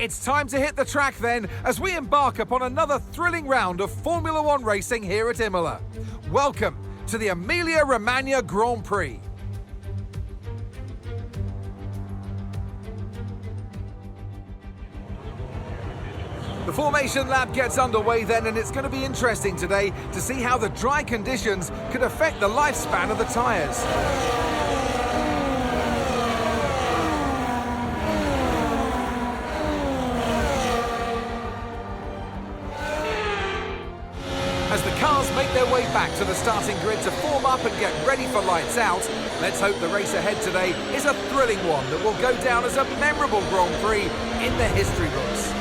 It's time to hit the track then, as we embark upon another thrilling round of Formula One racing here at Imola. Welcome to the Emilia-Romagna Grand Prix. The formation lap gets underway then, and it's going to be interesting today to see how the dry conditions could affect the lifespan of the tyres. As the cars make their way back to the starting grid to form up and get ready for lights out, let's hope the race ahead today is a thrilling one that will go down as a memorable Grand Prix in the history books.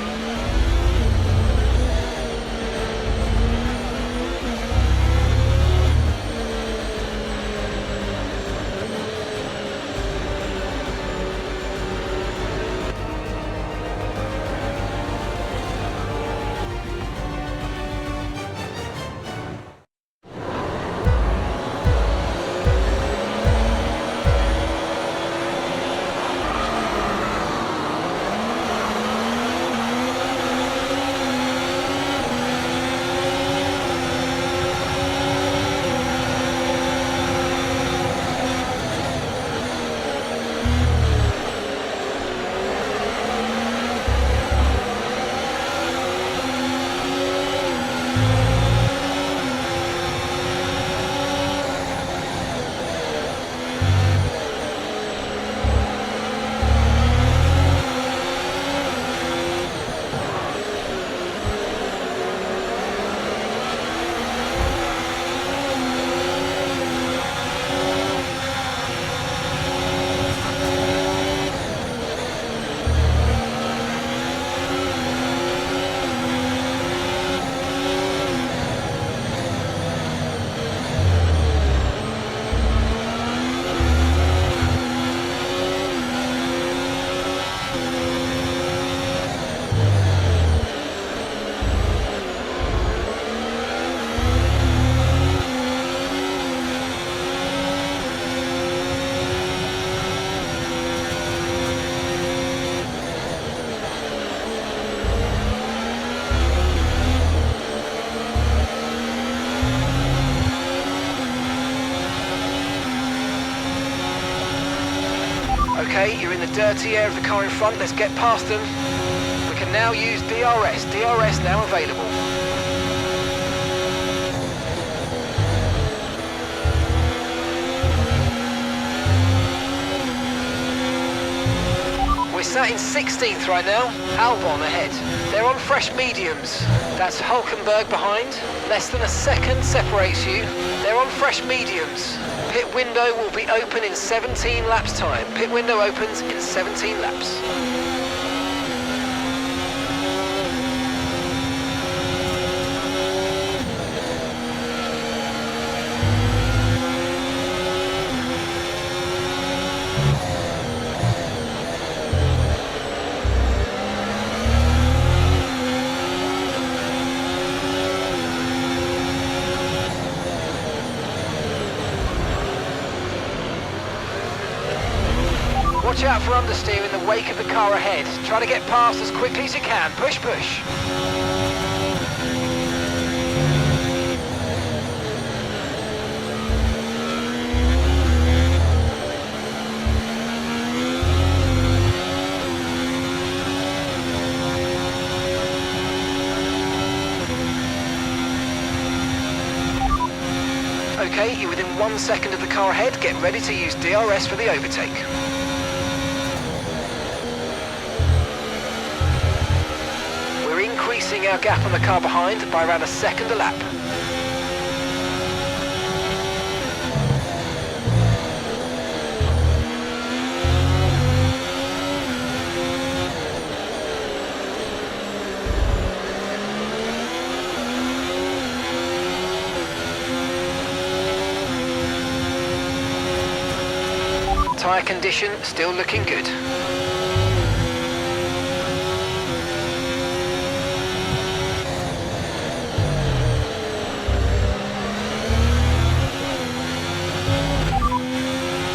Okay, you're in the dirty air of the car in front, let's get past them. We can now use DRS. DRS now available. We're sat in 16th right now, Albon ahead. They're on fresh mediums. That's Hulkenberg behind. Less than a second separates you. They're on fresh mediums. Pit window will be open in 17 laps time. Pit window opens in 17 laps. Watch out for understeer in the wake of the car ahead. Try to get past as quickly as you can. Push, push. Okay, you're within 1 second of the car ahead. Get ready to use DRS for the overtake. Increasing our gap on the car behind by around a second a lap. Tyre condition still looking good.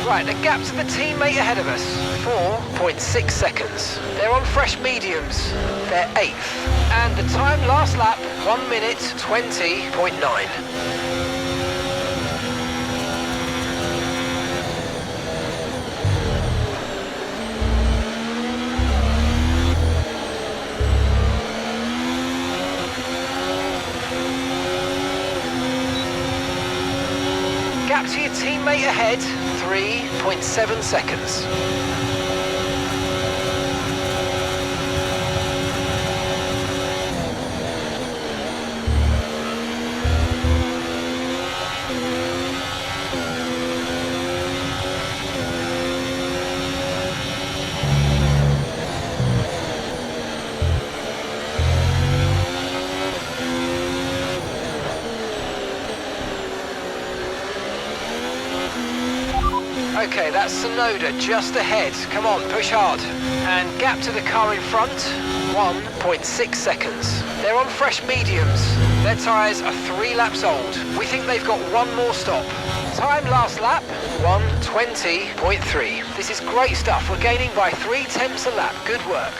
Right, the gap to the teammate ahead of us, 4.6 seconds. They're on fresh mediums. They're 8th. And the time last lap, 1 minute 20.9. Gap to your teammate ahead, 3.7 seconds. Okay, that's Sonoda just ahead. Come on, push hard. And gap to the car in front, 1.6 seconds. They're on fresh mediums. Their tyres are 3 laps old. We think they've got one more stop. Time last lap, 1:20.3. This is great stuff. We're gaining by 0.3 a lap. Good work.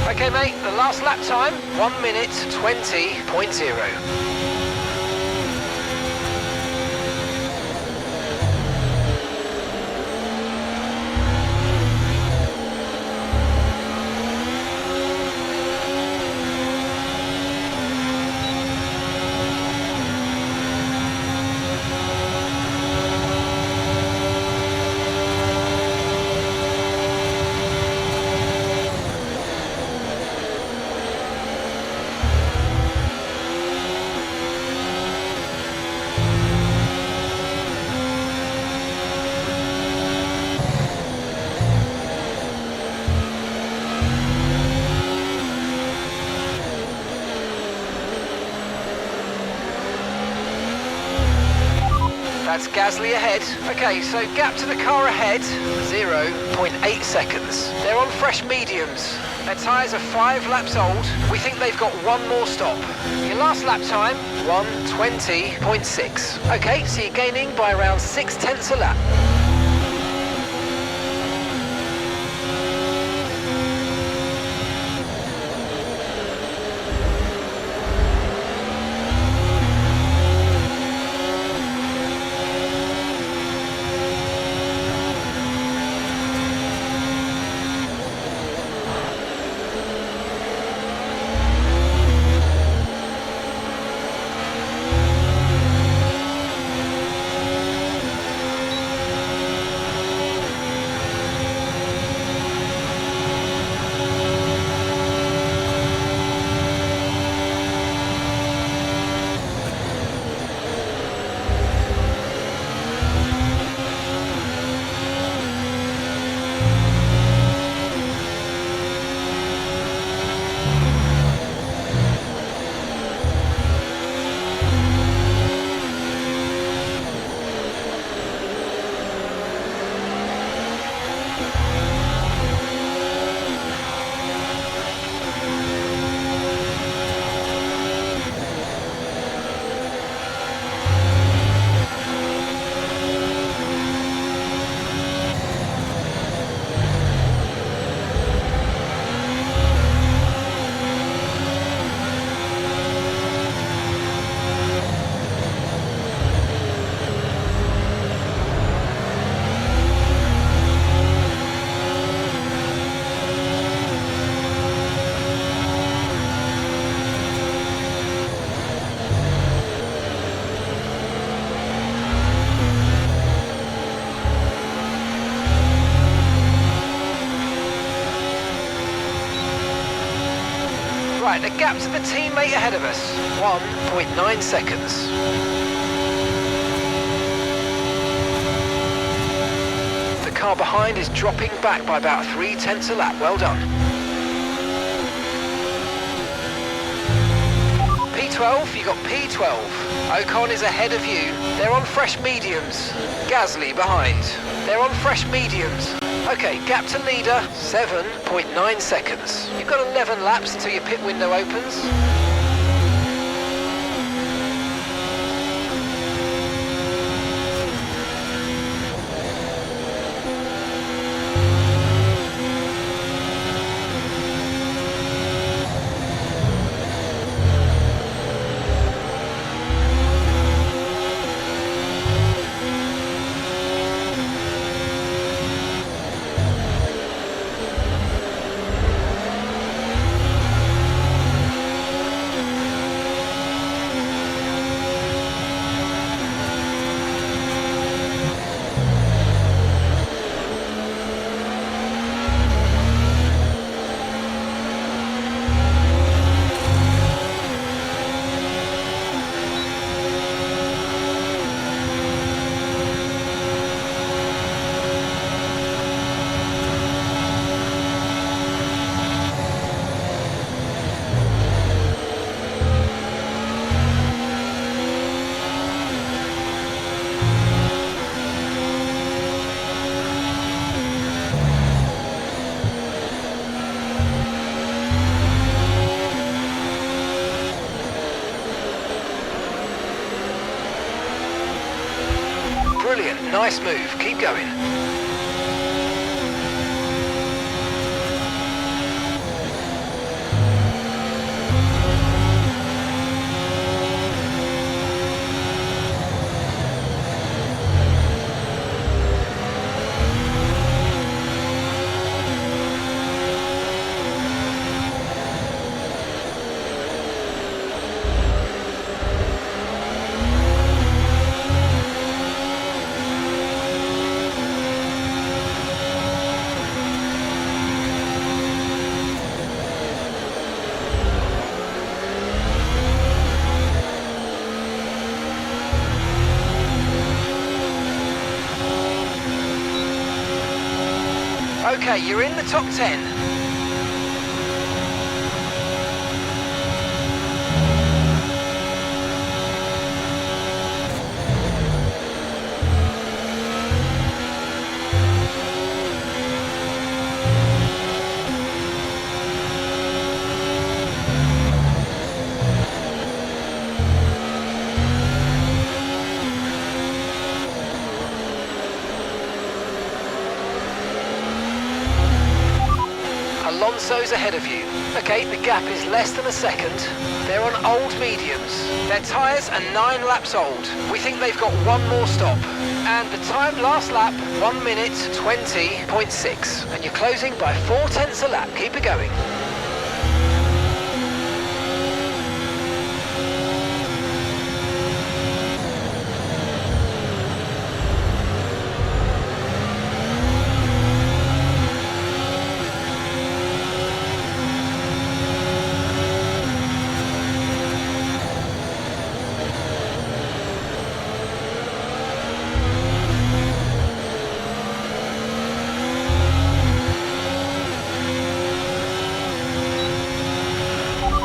Okay, mate, the last lap time, 1 minute 20.0. That's Gasly ahead. Okay, so gap to the car ahead, 0.8 seconds. They're on fresh mediums. Their tyres are 5 laps old. We think they've got one more stop. Your last lap time, 1:20.6. Okay, so you're gaining by around 0.6 a lap. Right, the gap to the teammate ahead of us, 1.9 seconds. The car behind is dropping back by about 0.3 a lap. Well done. P12, you got P12. Ocon is ahead of you. They're on fresh mediums. Gasly behind. They're on fresh mediums. Okay, gap to leader, 7.9 seconds. You've got 11 laps until your pit window opens. Brilliant, nice move, keep going. Okay, you're in the top 10. Alonso's ahead of you. Okay, the gap is less than a second. They're on old mediums. Their tyres are 9 laps old. We think they've got one more stop. And the time last lap, 1 minute 20.6. And you're closing by 0.4 a lap. Keep it going.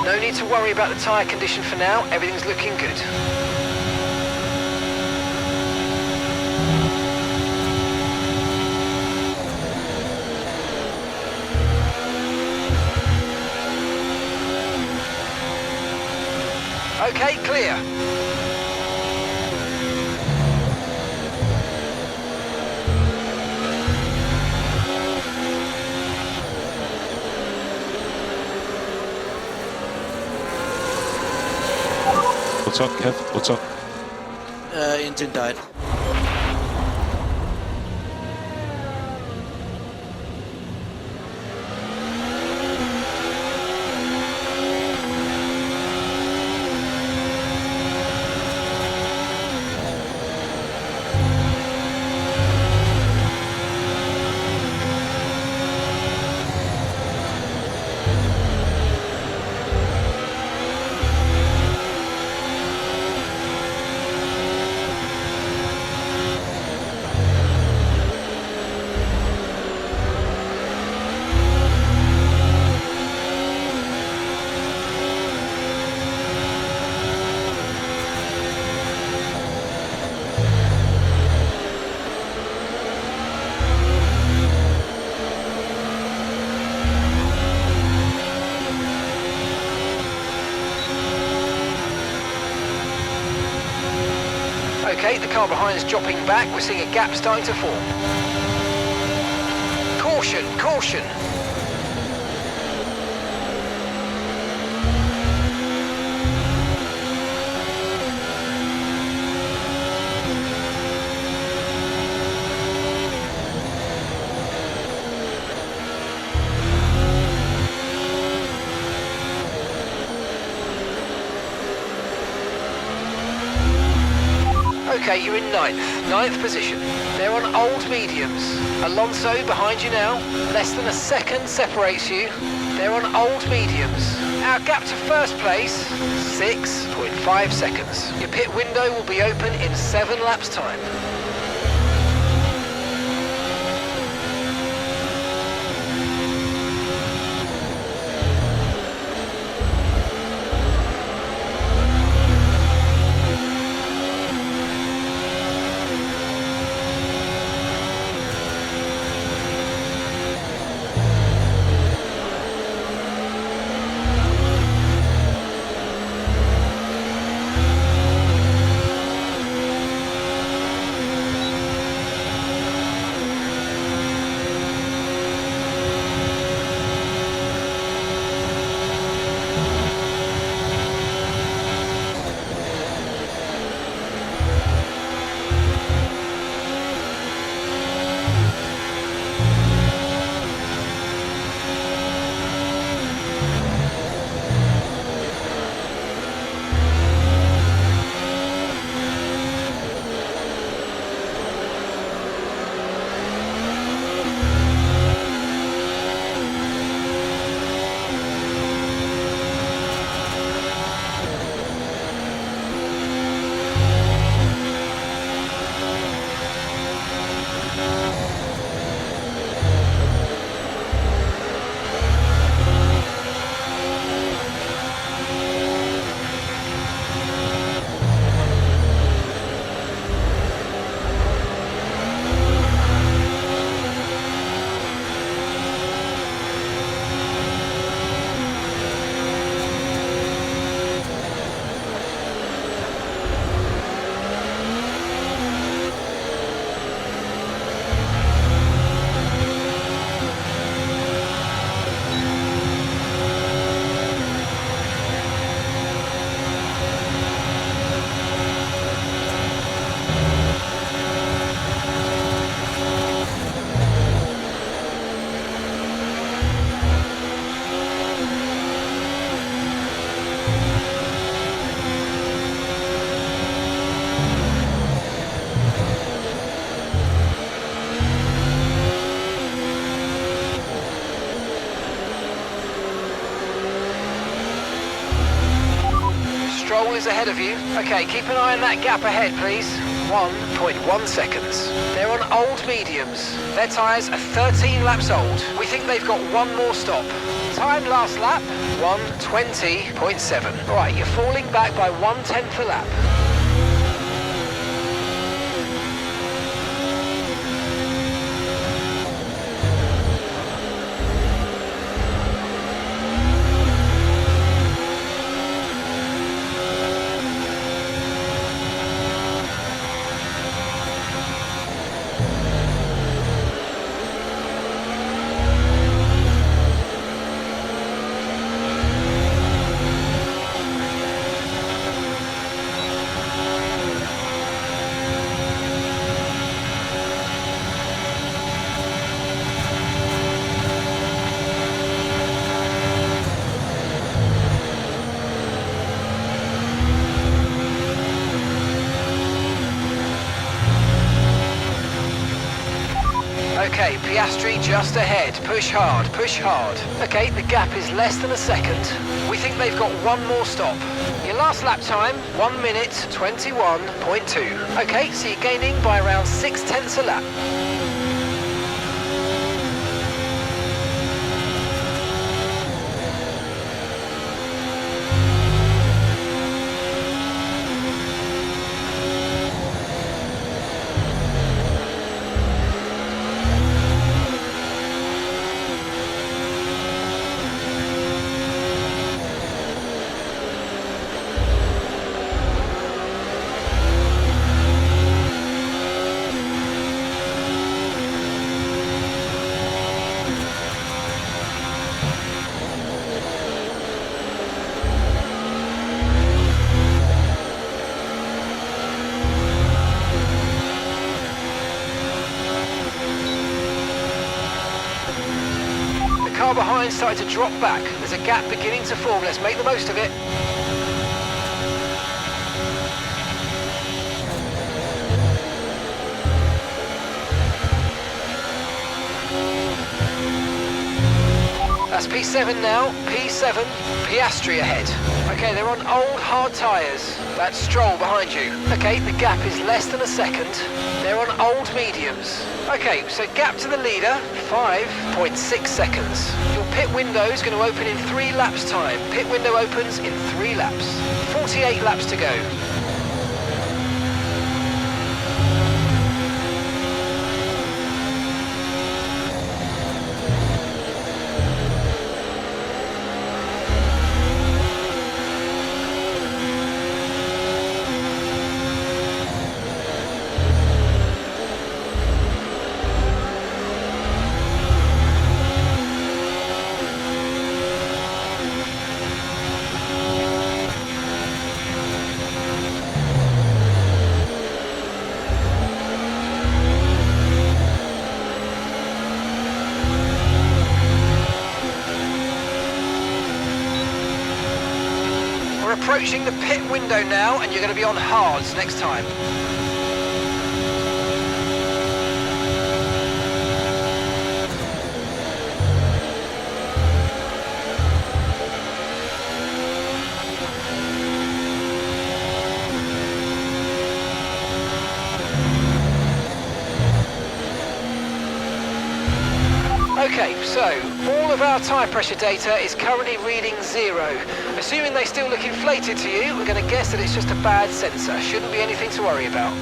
No need to worry about the tyre condition for now, everything's looking good. Okay, clear. What's up, Kev? What's up? Engine died. Okay, the car behind is dropping back. We're seeing a gap starting to form. Caution, caution. Okay, you're in ninth position. They're on old mediums. Alonso behind you now. Less than a second separates you. They're on old mediums. Our gap to first place, 6.5 seconds. Your pit window will be open in 7 laps time. Stroll is ahead of you. Okay, keep an eye on that gap ahead, please. 1.1 seconds. They're on old mediums. Their tyres are 13 laps old. We think they've got one more stop. Time last lap, 1:20.7. All right, you're falling back by 1/10 a lap. Okay, Piastri just ahead. Push hard, push hard. Okay, the gap is less than a second. We think they've got one more stop. Your last lap time, 1:21.2. Okay, so you're gaining by around 0.6 a lap. line started to drop back. There's a gap beginning to form. Let's make the most of it. That's P7 now, P7, Piastri ahead. Okay, they're on old hard tyres. That's Stroll behind you. Okay, the gap is less than a second. They're on old mediums. Okay, so gap to the leader, 5.6 seconds. Your pit window is going to open in 3 laps time. Pit window opens in 3 laps. 48 laps to go. Approaching the pit window now, and you're going to be on hards next time. Okay, so all of our tyre pressure data is currently reading 0. Assuming they still look inflated to you, we're going to guess that it's just a bad sensor. Shouldn't be anything to worry about.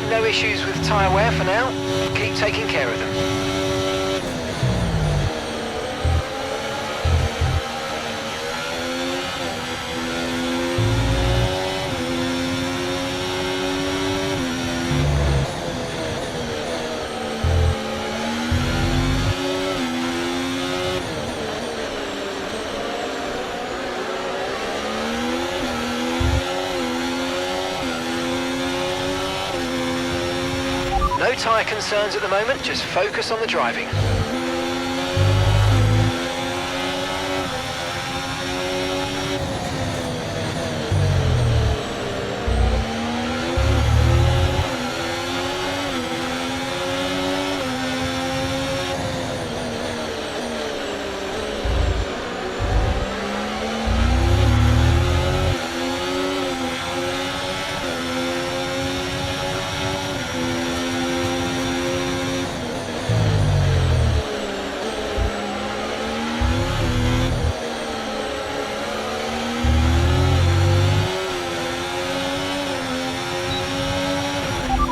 No issues with tyre wear for now. Keep taking care of them. No tyre concerns at the moment, just focus on the driving.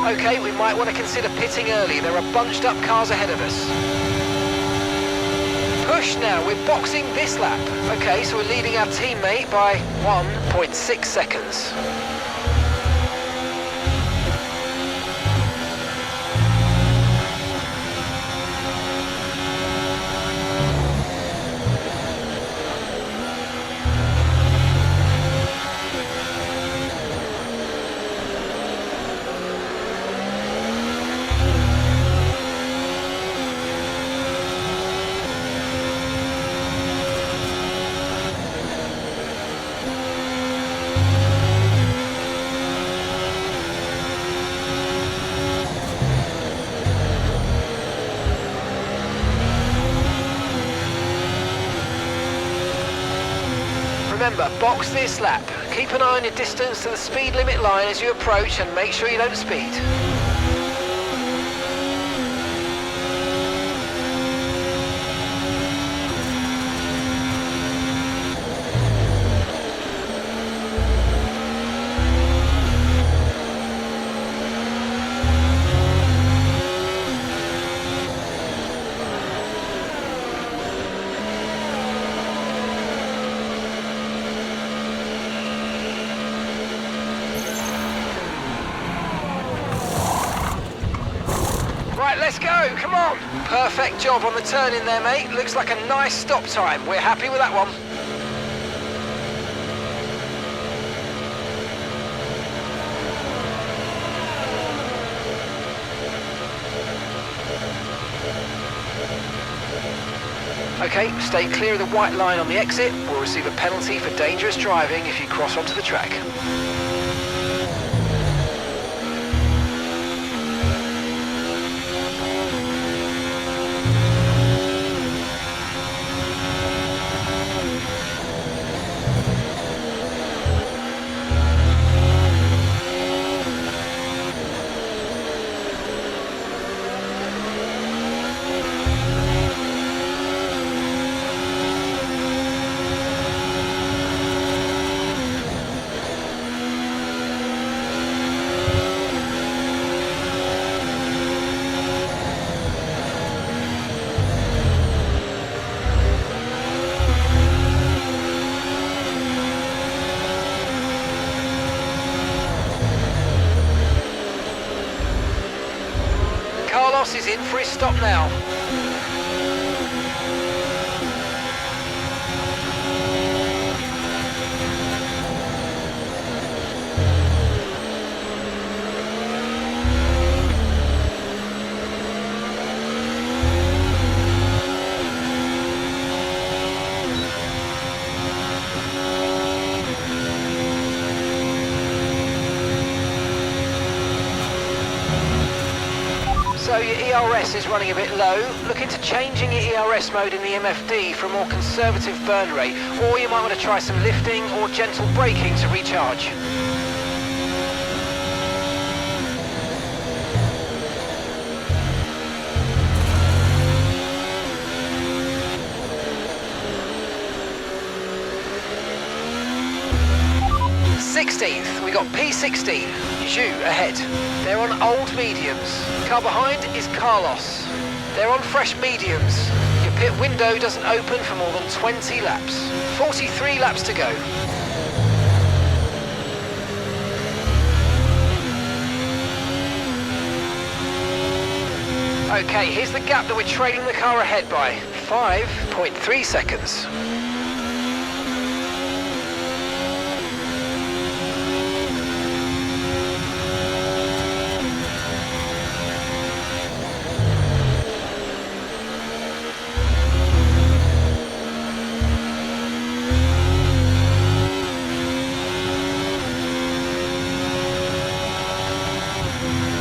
Okay, we might want to consider pitting early. There are bunched up cars ahead of us. Push now, we're boxing this lap. Okay, so we're leading our teammate by 1.6 seconds. Remember, box this lap. Keep an eye on your distance to the speed limit line as you approach and make sure you don't speed. Right, let's go, come on. Perfect job on the turn in there, mate. Looks like a nice stop time. We're happy with that one. Okay, stay clear of the white line on the exit. We'll receive a penalty for dangerous driving if you cross onto the track. Carlos is in for his stop now. So your ERS is running a bit low. Look into changing your ERS mode in the MFD for a more conservative burn rate, or you might want to try some lifting or gentle braking to recharge. We got P16, Zhu ahead. They're on old mediums. Car behind is Carlos. They're on fresh mediums. Your pit window doesn't open for more than 20 laps. 43 laps to go. Okay, here's the gap that we're trailing the car ahead by. 5.3 seconds.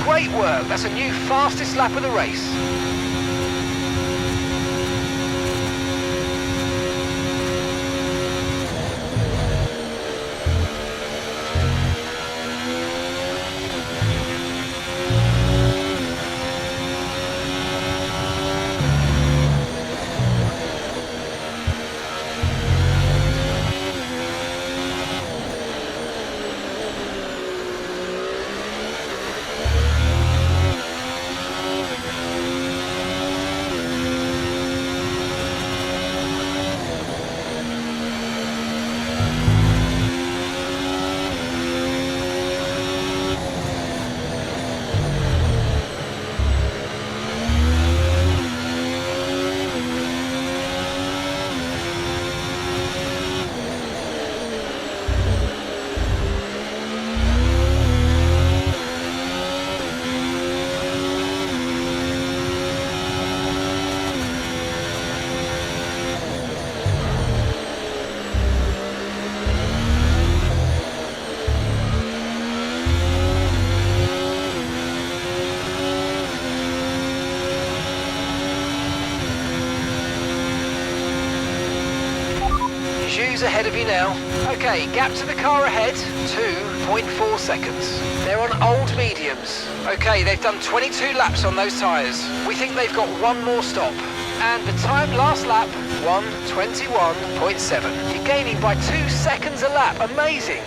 Great work, that's a new fastest lap of the race. Ahead of you now. Okay, gap to the car ahead, 2.4 seconds. They're on old mediums. Okay, they've done 22 laps on those tyres. We think they've got one more stop. And the time last lap, 1:21.7. You're gaining by 2 seconds a lap. Amazing.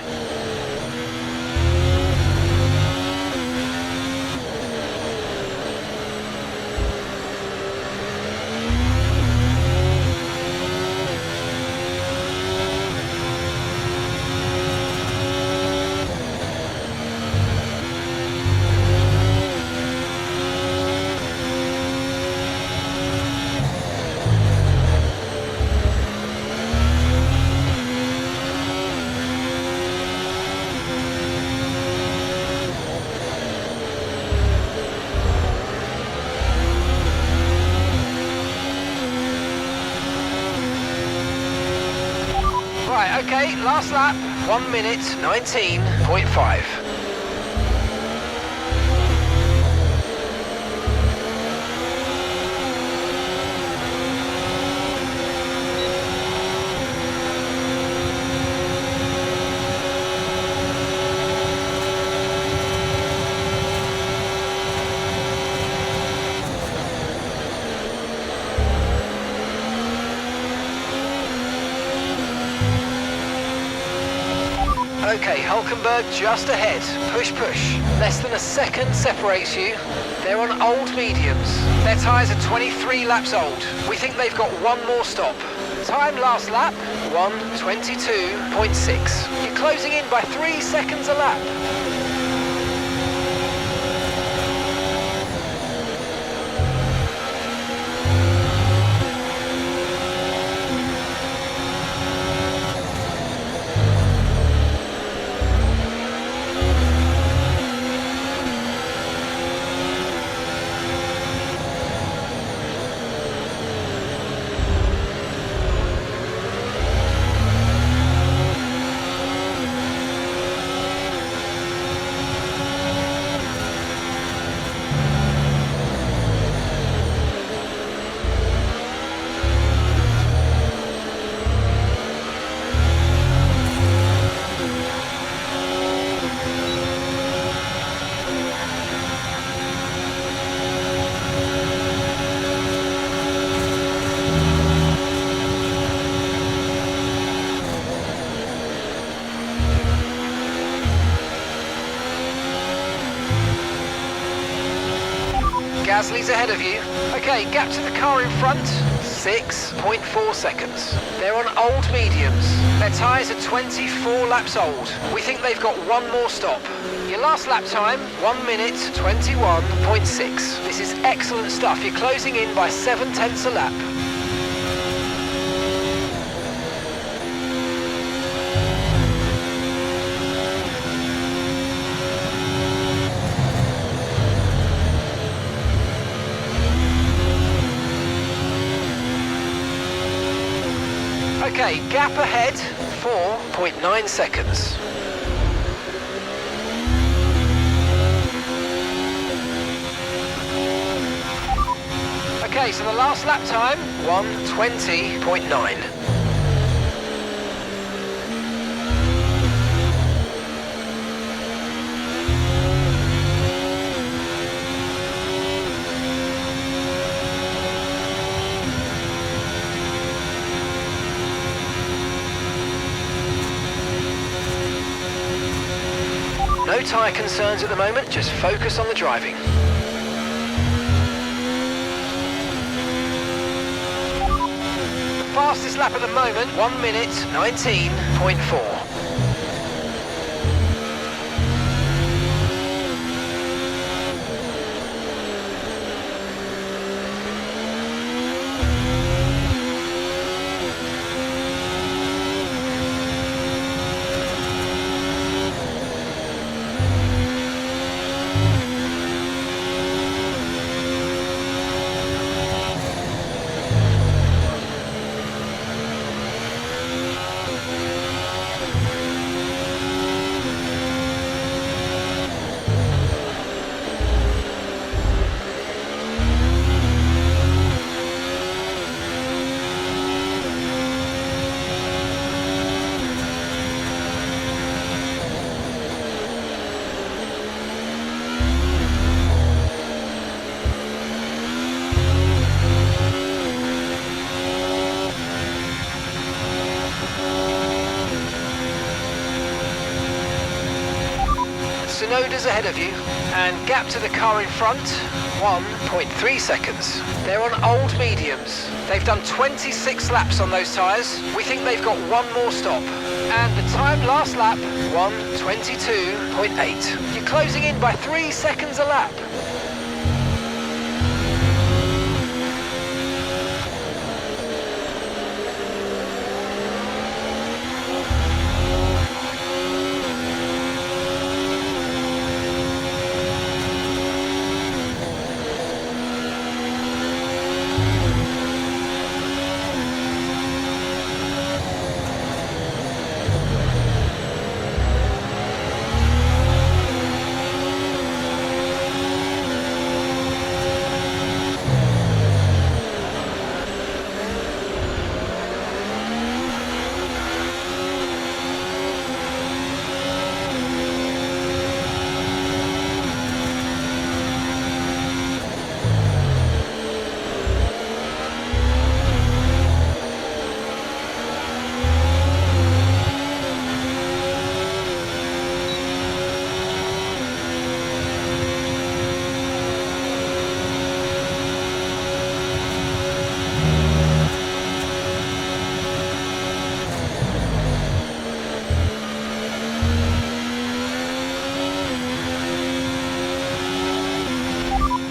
Right, okay, last lap, 1 minute 19.5. Okay, Hulkenberg just ahead. Push, push. Less than a second separates you. They're on old mediums. Their tyres are 23 laps old. We think they've got one more stop. Time last lap, 1:22.6. You're closing in by 3 seconds a lap. Gasly's ahead of you. Okay, gap to the car in front, 6.4 seconds. They're on old mediums. Their tyres are 24 laps old. We think they've got one more stop. Your last lap time, 1 minute 21.6. This is excellent stuff. You're closing in by 7/10 a lap. Okay, gap ahead, 4.9 seconds. Okay, so the last lap time, 1:20.9. No tyre concerns at the moment, just focus on the driving. The fastest lap at the moment, 1 minute 19.4. Sonoda's ahead of you, and gap to the car in front, 1.3 seconds. They're on old mediums. They've done 26 laps on those tyres. We think they've got one more stop. And the time last lap, 1:22.8. You're closing in by 3 seconds a lap.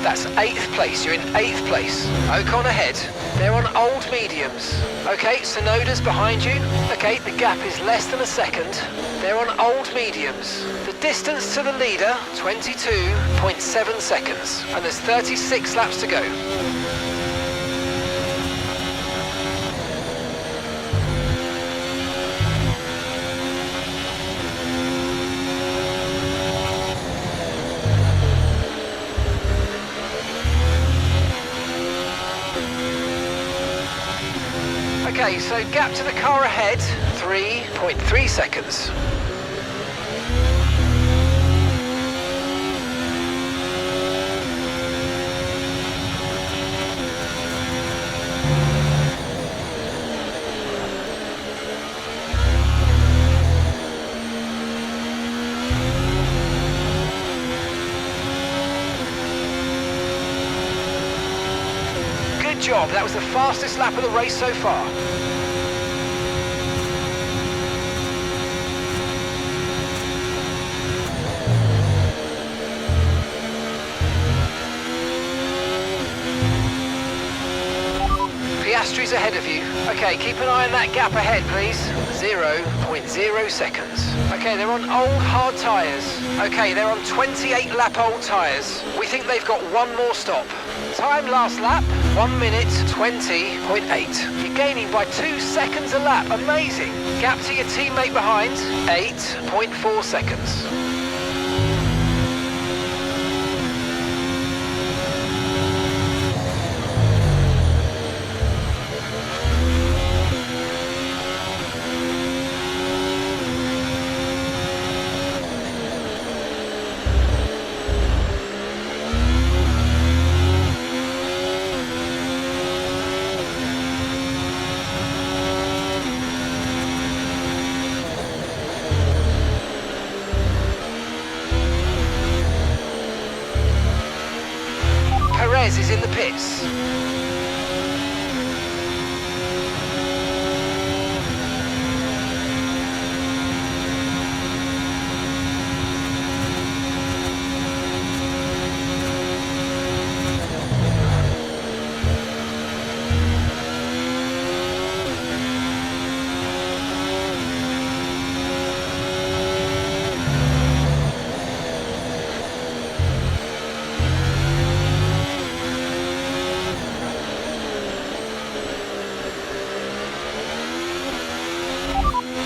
That's 8th place. You're in 8th place. Ocon ahead. They're on old mediums. Okay, Sonoda's behind you. Okay, the gap is less than a second. They're on old mediums. The distance to the leader, 22.7 seconds. And there's 36 laps to go. Okay, so gap to the car ahead, 3.3 seconds. Good job, that was the fastest lap of the race so far. Piastri's ahead of you. Okay, keep an eye on that gap ahead, please. 0.0 seconds. Okay, they're on old hard tyres. Okay, they're on 28 lap old tyres. We think they've got one more stop. Time last lap, 1 minute 20.8. You're gaining by 2 seconds a lap. Amazing. Gap to your teammate behind, 8.4 seconds. Is in the pits.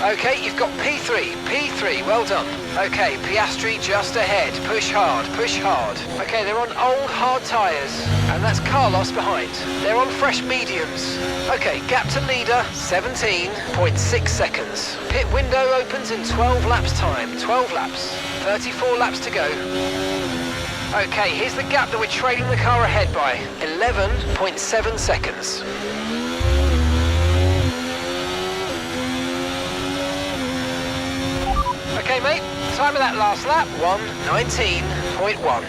Okay, you've got P3, well done. Okay, Piastri just ahead, push hard, push hard. Okay, they're on old hard tyres, and that's Carlos behind. They're on fresh mediums. Okay, gap to leader, 17.6 seconds. Pit window opens in 12 laps time, 12 laps, 34 laps to go. Okay, here's the gap that we're trailing the car ahead by, 11.7 seconds. Okay, mate, time of that last lap, 1:19.1.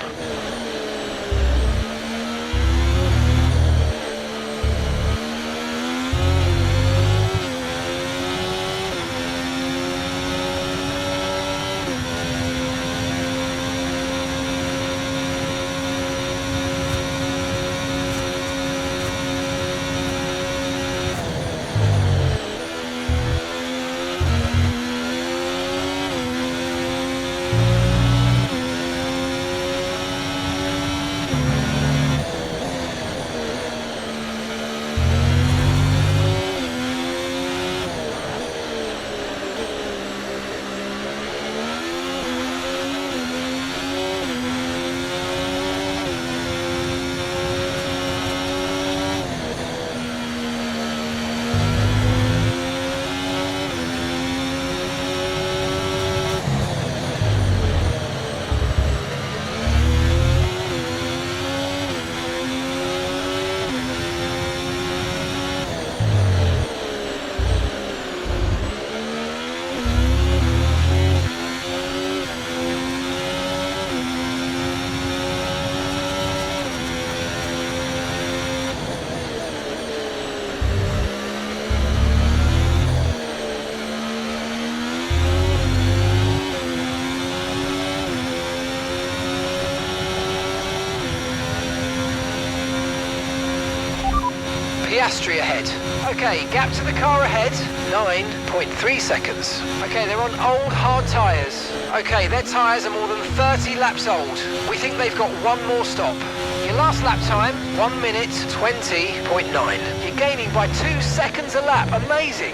Piastri ahead. Okay, gap to the car ahead, 9.3 seconds. Okay, they're on old hard tyres. Okay, their tyres are more than 30 laps old. We think they've got one more stop. Your last lap time, 1 minute 20.9. You're gaining by 2 seconds a lap. Amazing.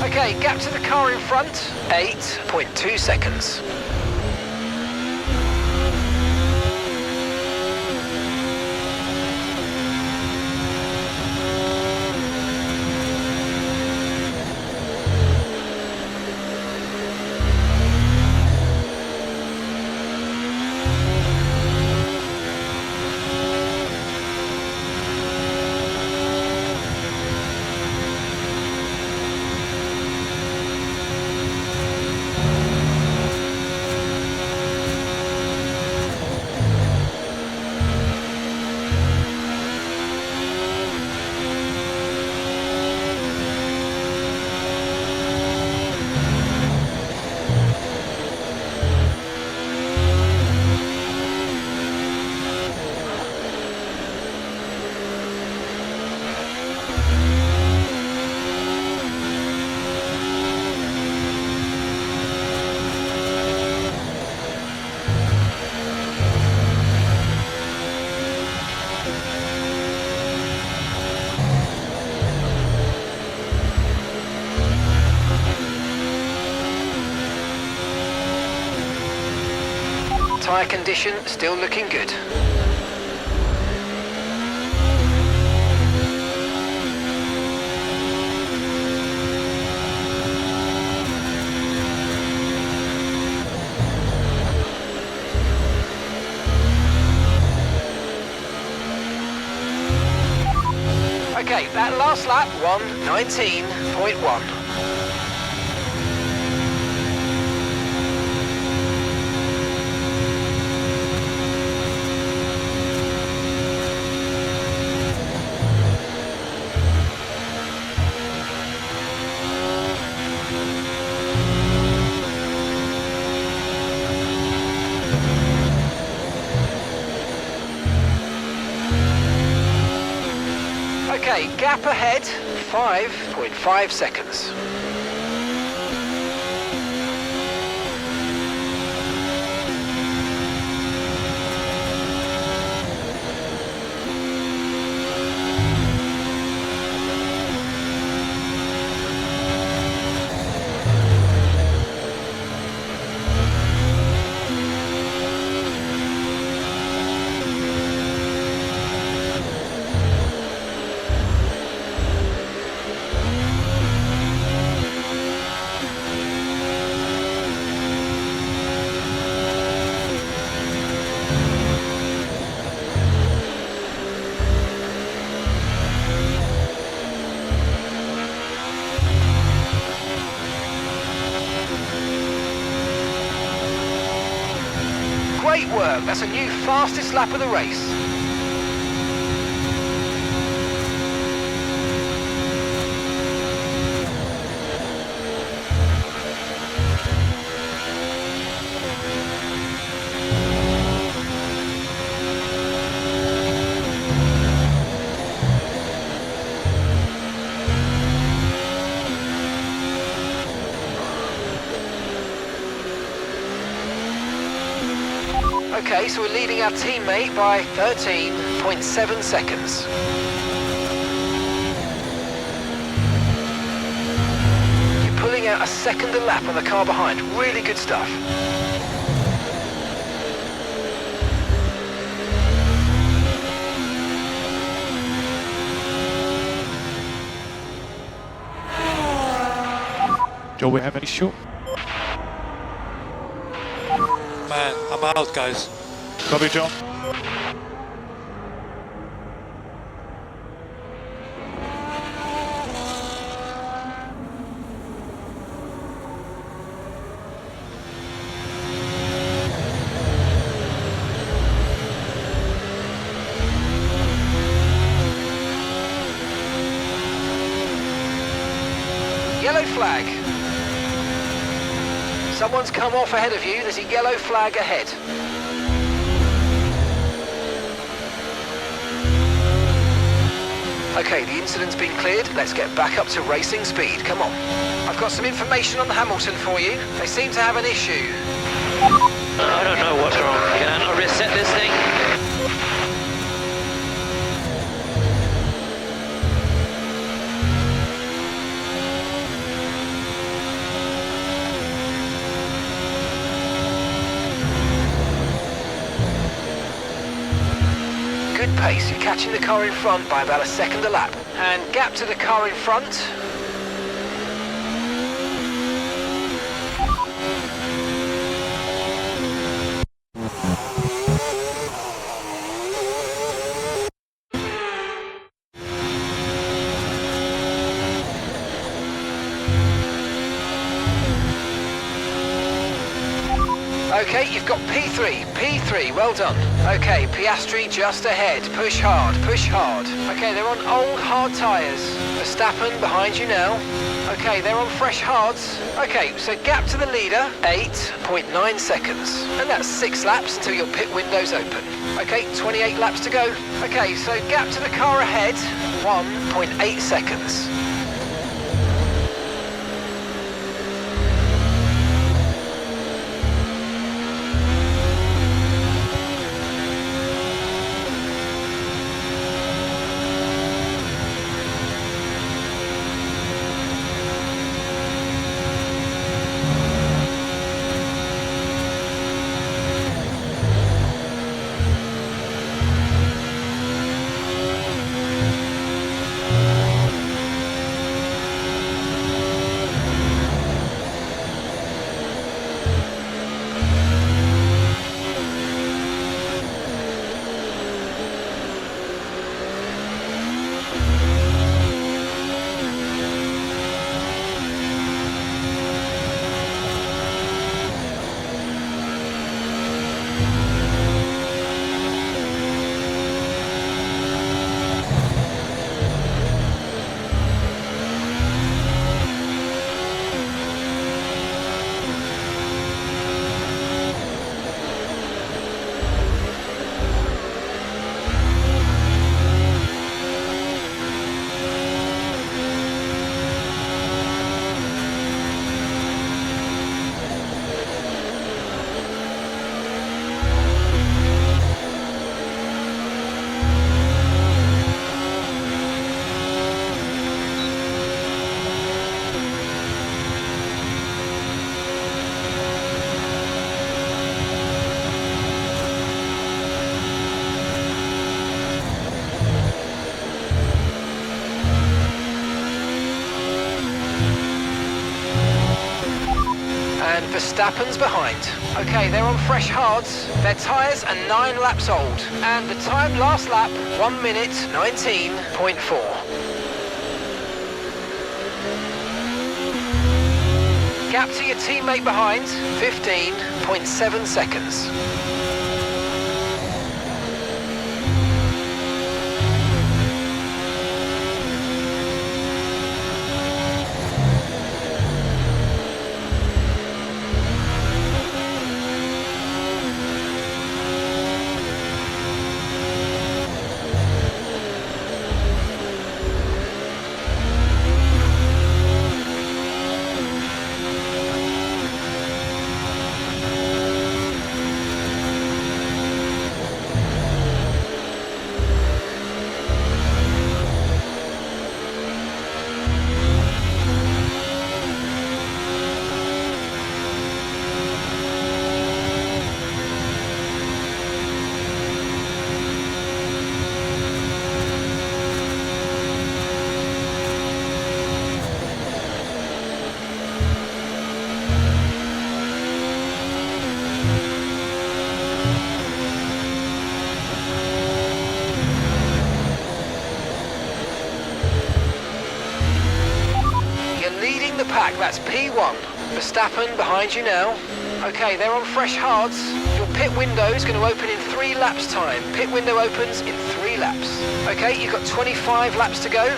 Okay, gap to the car in front, 8.2 seconds. Tyre condition still looking good. Okay, that last lap, 1:19.1. Okay, gap ahead, 5.5 seconds. Great work, that's a new fastest lap of the race. Okay, so we're leading our teammate by 13.7 seconds. You're pulling out a second a lap on the car behind. Really good stuff. Do we have any shot? Man, I'm out, guys. Copy, John. yellow flag. Someone's come off ahead of you. There's a yellow flag ahead. Okay, the incident's been cleared. Let's get back up to racing speed. Come on. I've got some information on Hamilton for you. They seem to have an issue. I don't know what's wrong. Can I not reset this thing? Good pace. You're catching the car in front by about a second a lap. And gap to the car in front. Okay, you've got P3, P3, well done. Okay, Piastri just ahead, push hard, push hard. Okay, they're on old hard tyres. Verstappen behind you now. Okay, they're on fresh hards. Okay, so gap to the leader, 8.9 seconds. And that's 6 laps until your pit window's open. Okay, 28 laps to go. Okay, so gap to the car ahead, 1.8 seconds. Verstappen's behind. Okay, they're on fresh hards. Their tyres are 9 laps old. And the time last lap, 1 minute 19.4. Gap to your teammate behind, 15.7 seconds. Pack, that's P1. Verstappen behind you now. Okay, they're on fresh hards. Your pit window is going to open in 3 laps time. Pit window opens in 3 laps. Okay, you've got 25 laps to go.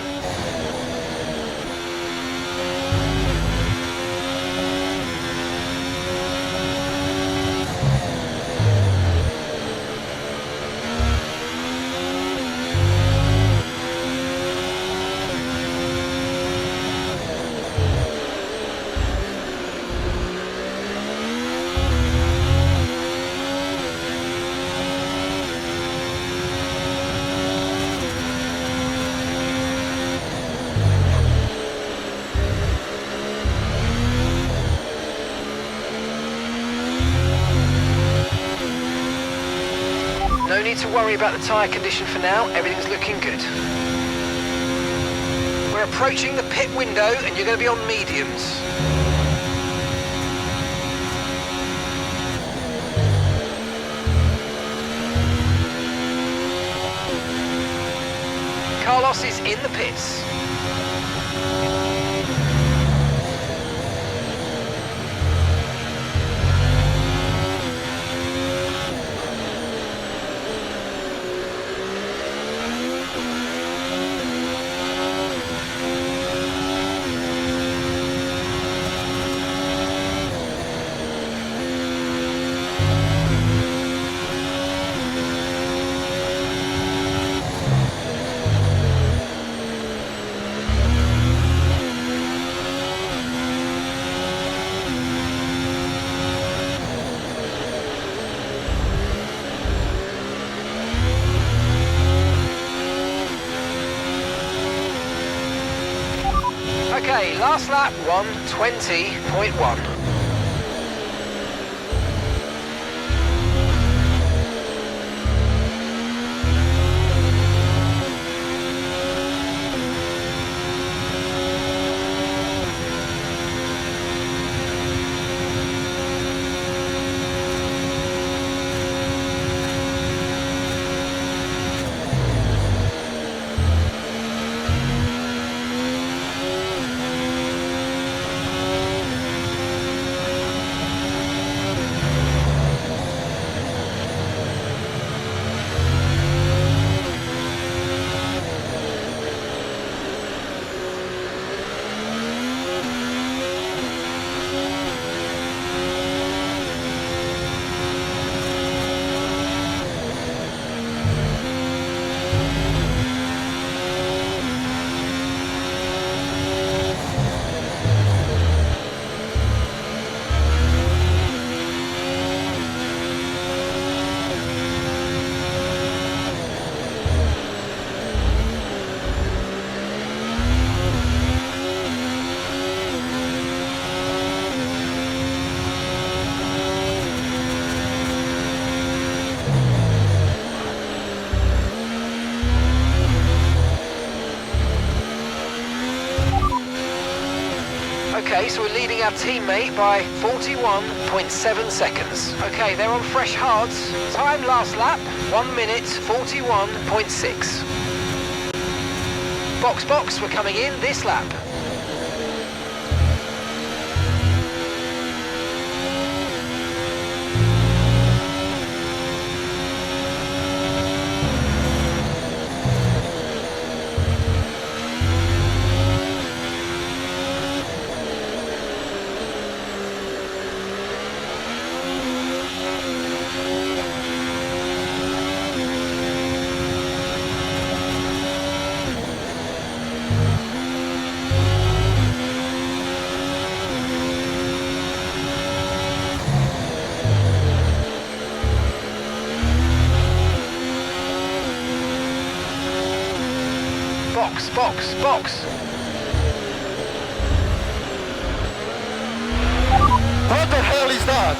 need to worry about the tyre condition for now. Everything's looking good. We're approaching the pit window and you're going to be on mediums. Carlos is in the pits. Okay, last lap, 1:20.1. Okay, so we're leading our teammate by 41.7 seconds. Okay, they're on fresh hards. Time last lap, 1 minute 41.6. Box, we're coming in this lap. Box. What the hell is that?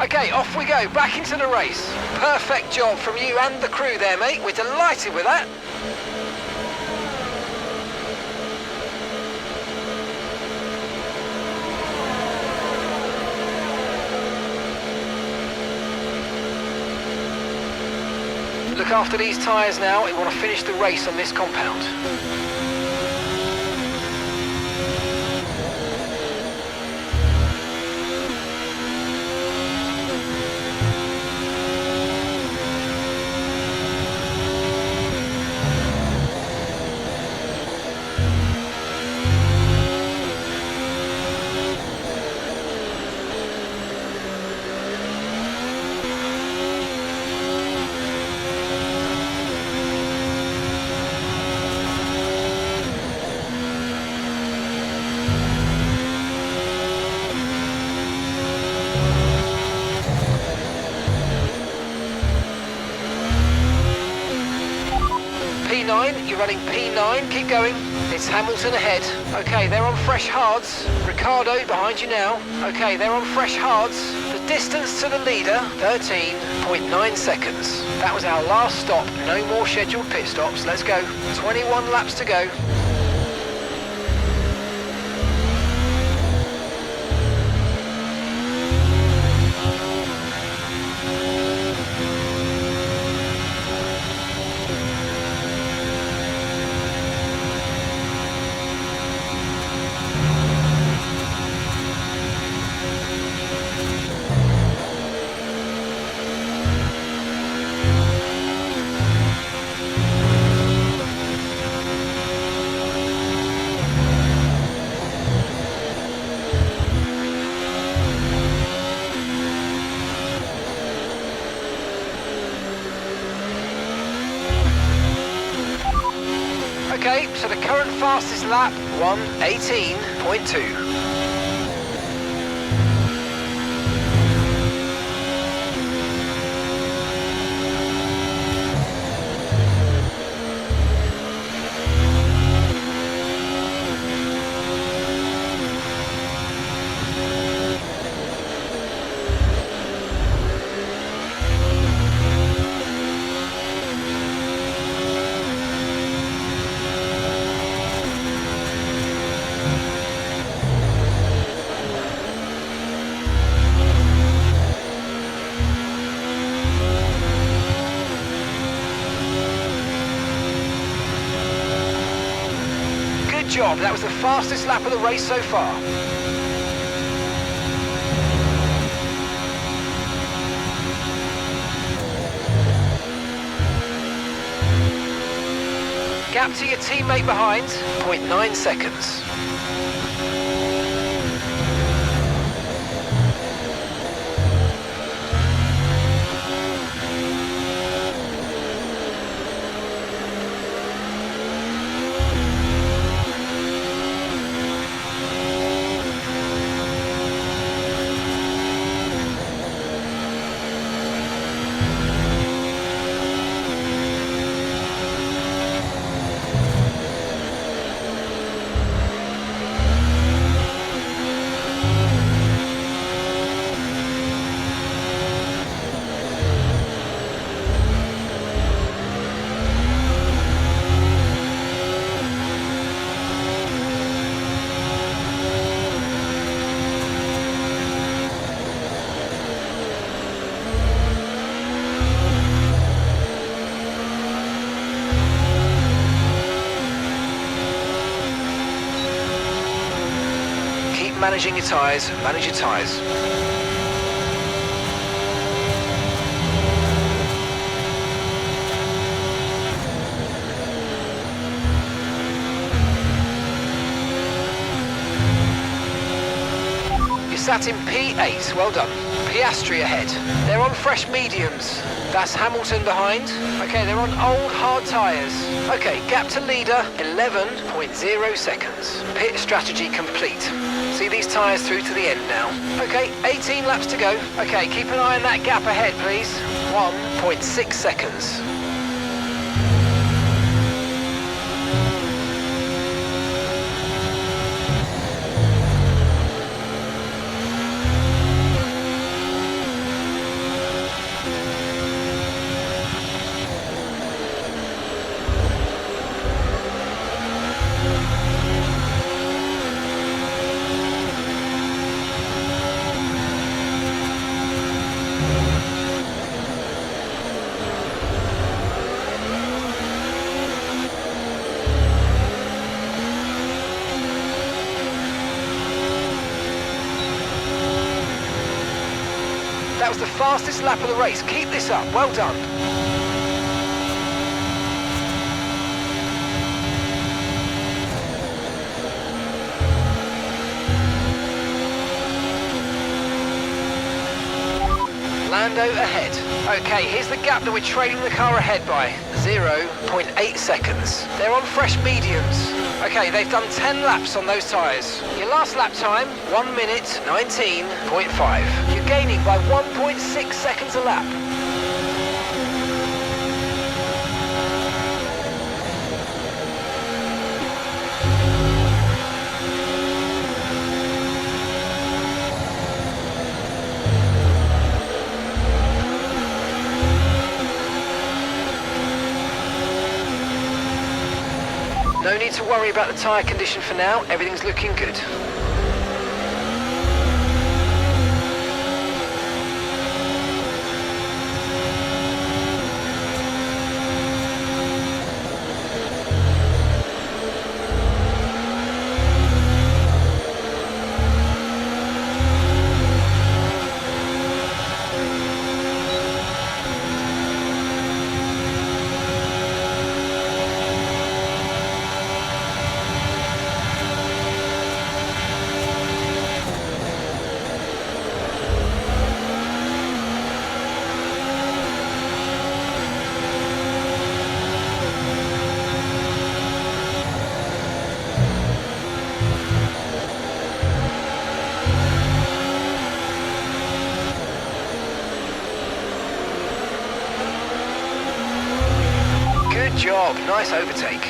Okay, off we go, back into the race. Perfect job from you and the crew there, mate. We're delighted with that. Look after these tyres now. We want to finish the race on this compound. you're running P9, keep going. It's Hamilton ahead. Okay, they're on fresh hards. Ricciardo behind you now. Okay, they're on fresh hards. The distance to the leader, 13.9 seconds. That was our last stop. No more scheduled pit stops. Let's go. 21 laps to go. Okay, so the current fastest lap, 1:18.2. Good job, that was the fastest lap of the race so far. Gap to your teammate behind, 0.9 seconds. Managing your tyres, manage your tyres. You're sat in P8, well done. Piastri ahead. They're on fresh mediums. That's Hamilton behind. Okay, they're on old hard tyres. Okay, gap to leader, 11.0 seconds. Pit strategy complete. See these tyres through to the end now. Okay, 18 laps to go. Okay, keep an eye on that gap ahead, please. 1.6 seconds. That was the fastest lap of the race. Keep this up. Well done. Lando ahead. Okay, here's the gap that we're trailing the car ahead by. 0.8 seconds. They're on fresh mediums. Okay, they've done 10 laps on those tyres. Your last lap time, 1 minute 19.5. You're gaining by 1.6 seconds a lap. No need to worry about the tyre condition for now, everything's looking good. Good job, nice overtake.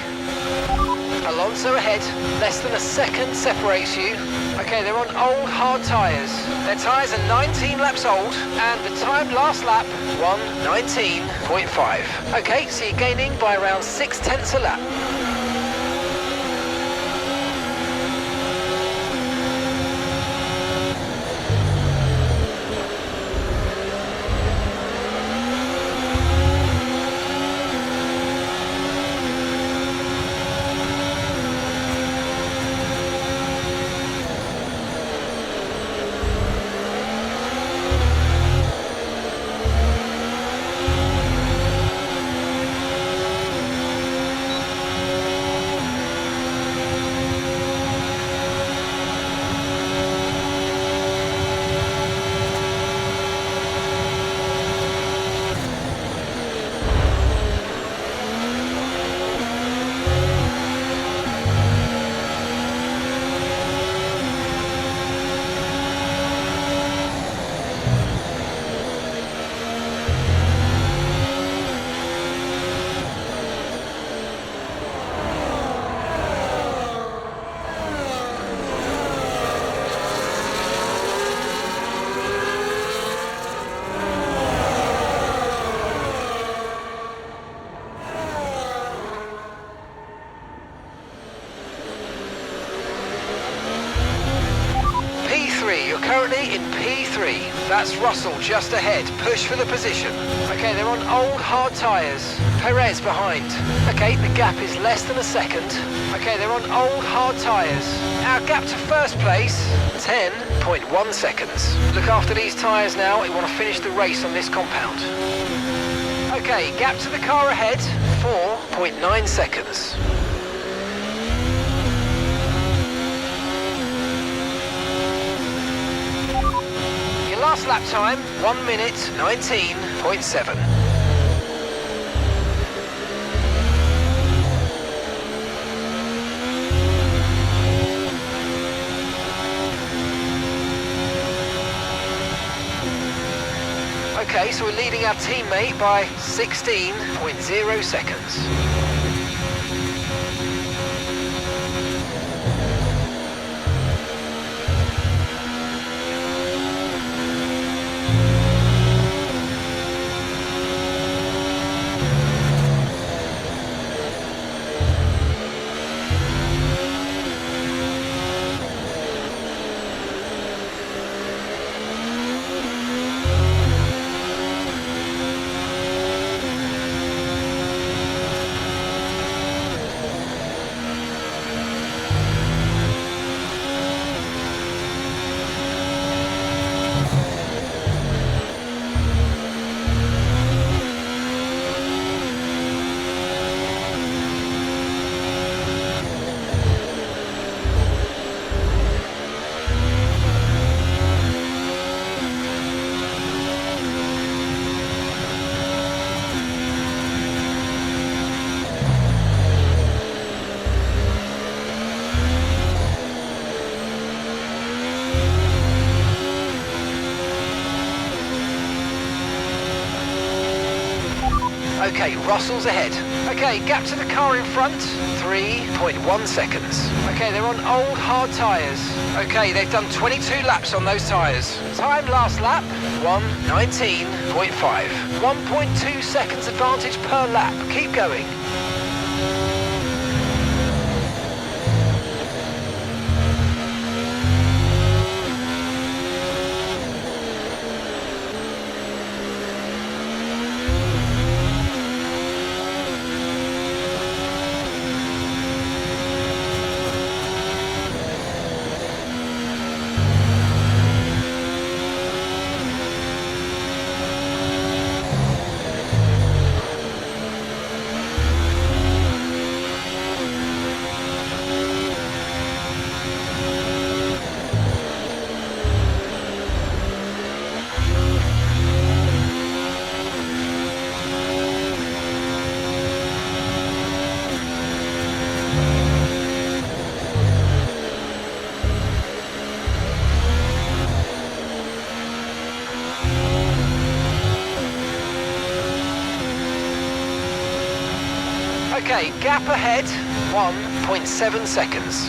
Alonso ahead, less than a second separates you. Okay, they're on old hard tyres. Their tyres are 19 laps old, and the time last lap, 1:19.5. Okay, so you're gaining by around 0.6 a lap. You're currently in P3. That's Russell just ahead. Push for the position. Okay, they're on old hard tyres. Perez behind. Okay, the gap is less than a second. Okay, they're on old hard tyres. Our gap to first place, 10.1 seconds. Look after these tyres now. We want to finish the race on this compound. Okay, gap to the car ahead, 4.9 seconds. Last lap time, 1:19.7. Okay, so we're leading our teammate by 16.0 seconds. Okay, Russell's ahead. Okay, gap to the car in front, 3.1 seconds. Okay, they're on old hard tyres. Okay, they've done 22 laps on those tyres. Time last lap, 1:19.5. 1.2 seconds advantage per lap. Keep going. Okay, gap ahead, 1.7 seconds.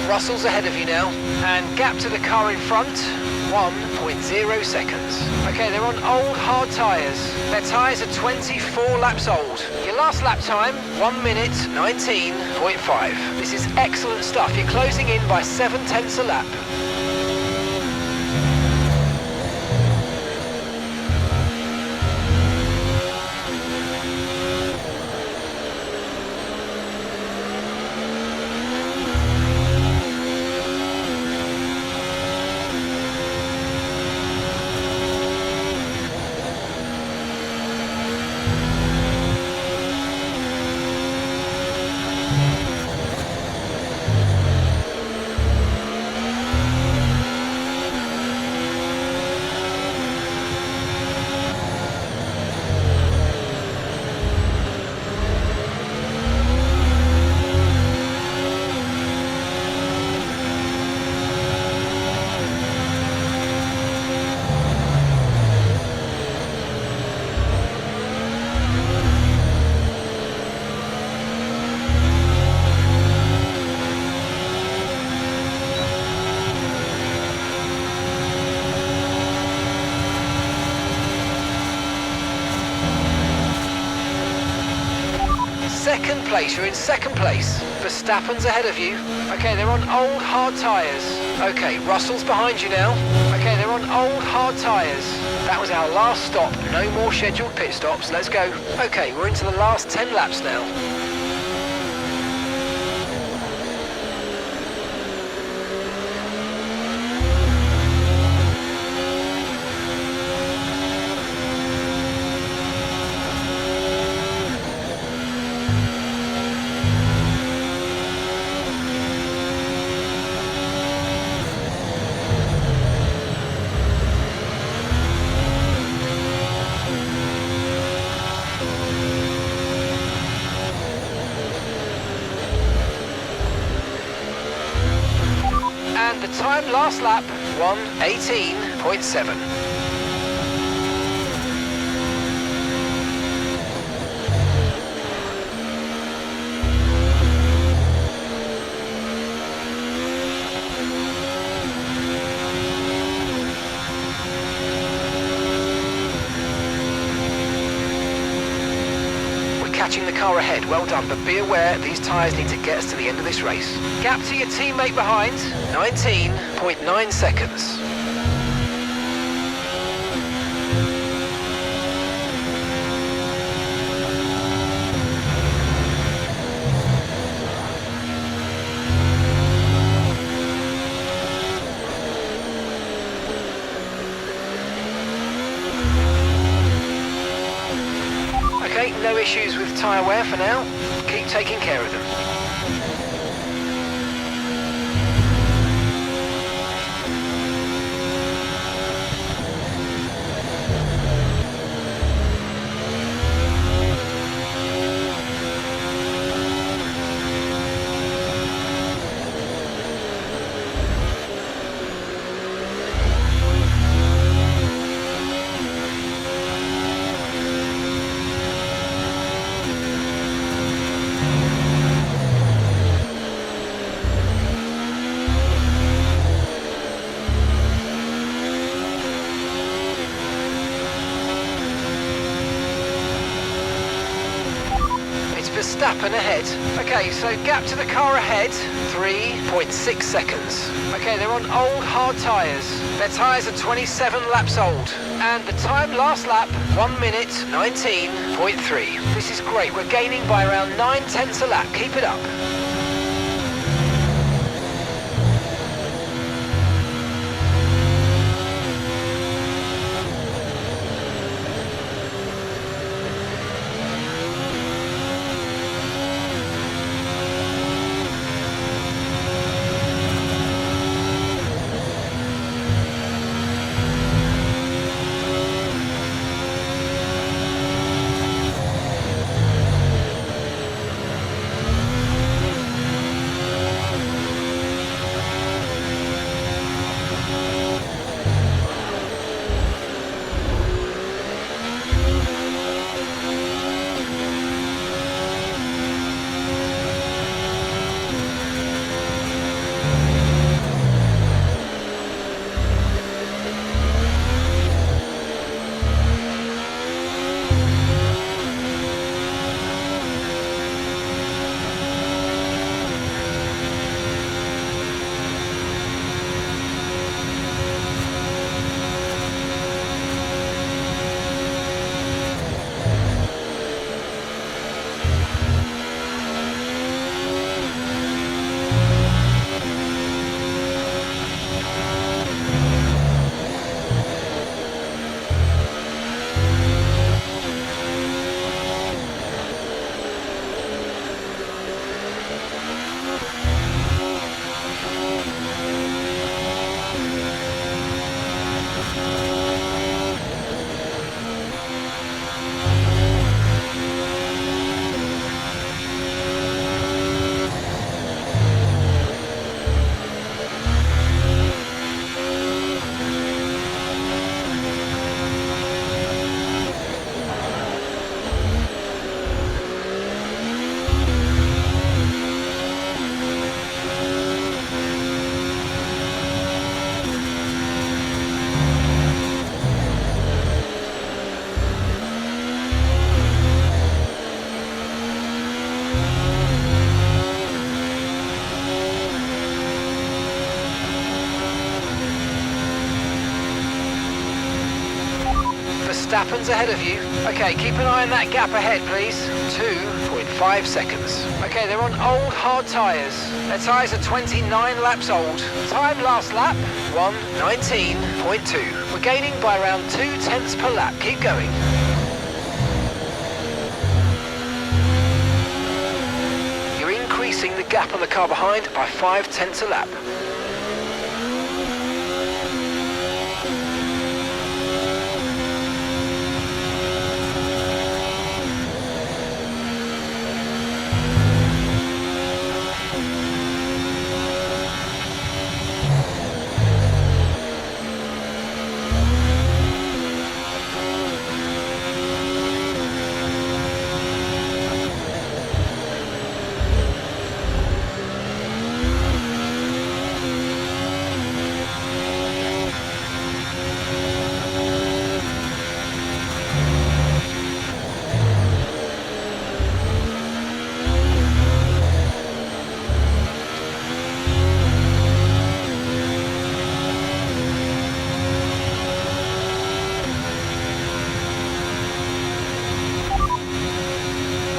Russell's ahead of you now, and gap to the car in front, 1.0 seconds. Okay, they're on old hard tyres. Their tyres are 24 laps old. Your last lap time, 1 minute 19.5. This is excellent stuff. You're closing in by 7/10 a lap. Second place, you're in second place. Verstappen's ahead of you. Okay, they're on old hard tyres. Okay, Russell's behind you now. Okay, they're on old hard tyres. That was our last stop. No more scheduled pit stops. Let's go. Okay, we're into the last 10 laps now. The time last lap, 1:18.7. Catching the car ahead, well done, but be aware these tyres need to get us to the end of this race. Gap to your teammate behind, 19.9 seconds. Okay, no issues with tyre wear for now. Keep taking care of them. and ahead. Okay, so gap to the car ahead, 3.6 seconds. Okay, they're on old hard tyres. Their tyres are 27 laps old. And the time last lap, 1 minute 19.3. This is great. We're gaining by around 9/10 a lap. Keep it up. Verstappen's ahead of you. Okay, keep an eye on that gap ahead, please. 2.5 seconds. Okay, they're on old hard tyres. Their tyres are 29 laps old. Time last lap, 1:19.2. We're gaining by around 2/10 per lap. Keep going. You're increasing the gap on the car behind by 5/10 a lap.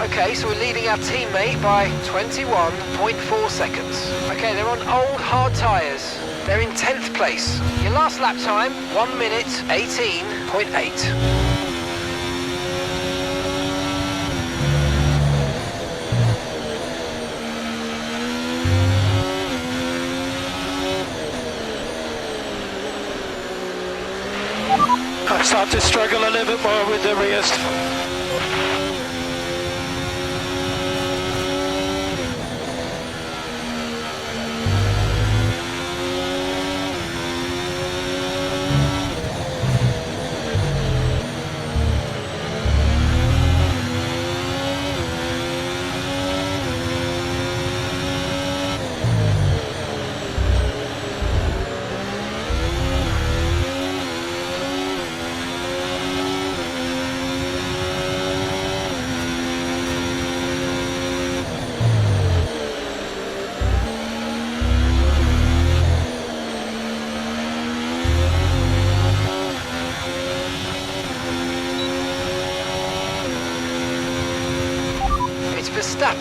Okay, so we're leading our teammate by 21.4 seconds. Okay, they're on old hard tyres. They're in 10th place. Your last lap time, 1 minute 18.8. I start to struggle a little bit more with the rears.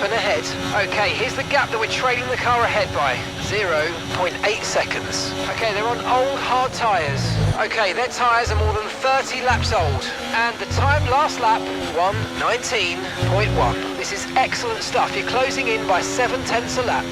and ahead. Okay, here's the gap that we're trailing the car ahead by. 0.8 seconds. Okay, they're on old hard tyres. Okay, their tyres are more than 30 laps old. And the time last lap, 1:19.1. This is excellent stuff. You're closing in by 7/10 a lap.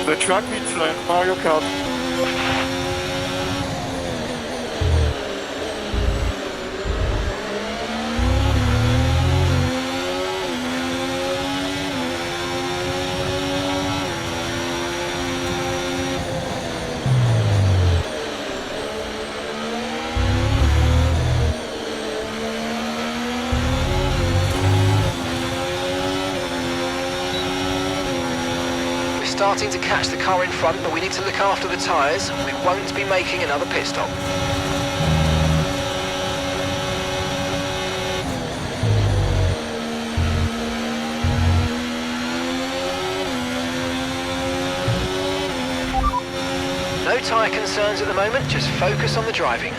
The truck needs like Mario Kart. Starting to catch the car in front, but we need to look after the tyres. We won't be making another pit stop. No tyre concerns at the moment, just focus on the driving.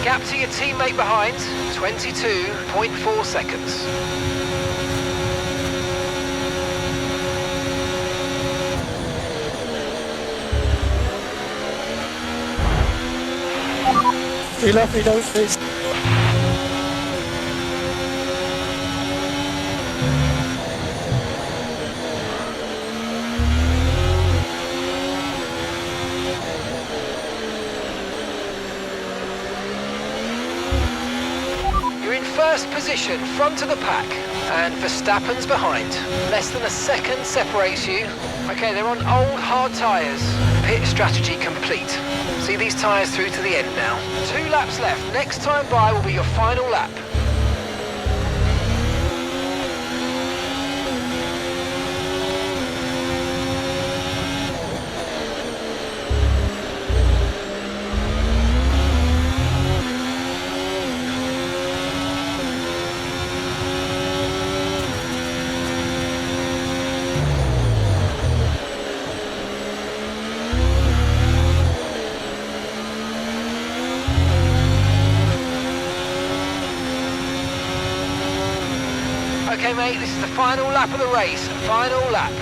Gap to your teammate behind, 22.4 seconds. He left me, don't face. First position, front of the pack, and Verstappen's behind. Less than a second separates you. Okay, they're on old hard tyres. Pit strategy complete. See these tyres through to the end now. 2 laps left. Next time by will be your final lap. Okay, mate, this is the final lap of the race. Final lap.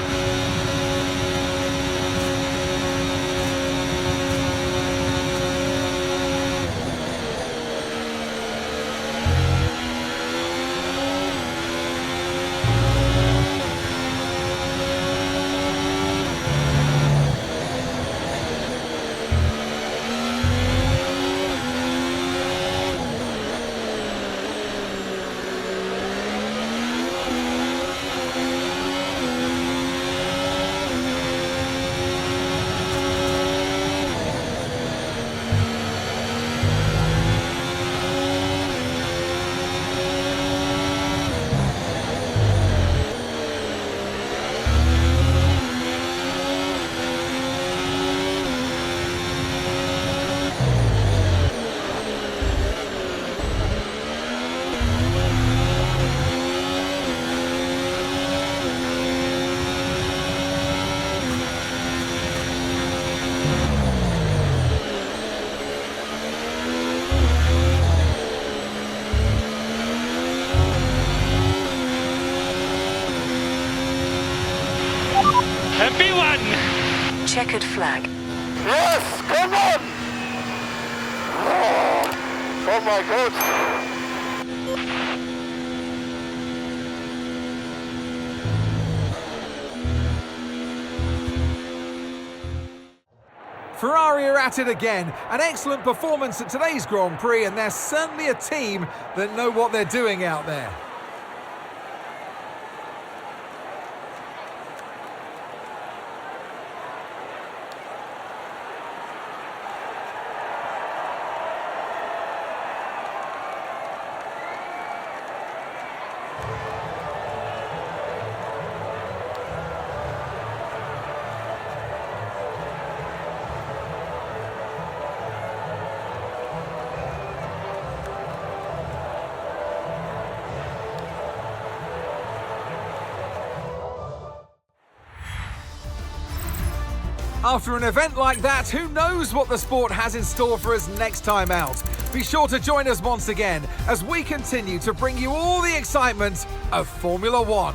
checkered flag. Yes, come on! Oh my God! Ferrari are at it again. An excellent performance at today's Grand Prix, and they're certainly a team that know what they're doing out there. After an event like that, who knows what the sport has in store for us next time out? Be sure to join us once again as we continue to bring you all the excitement of Formula One.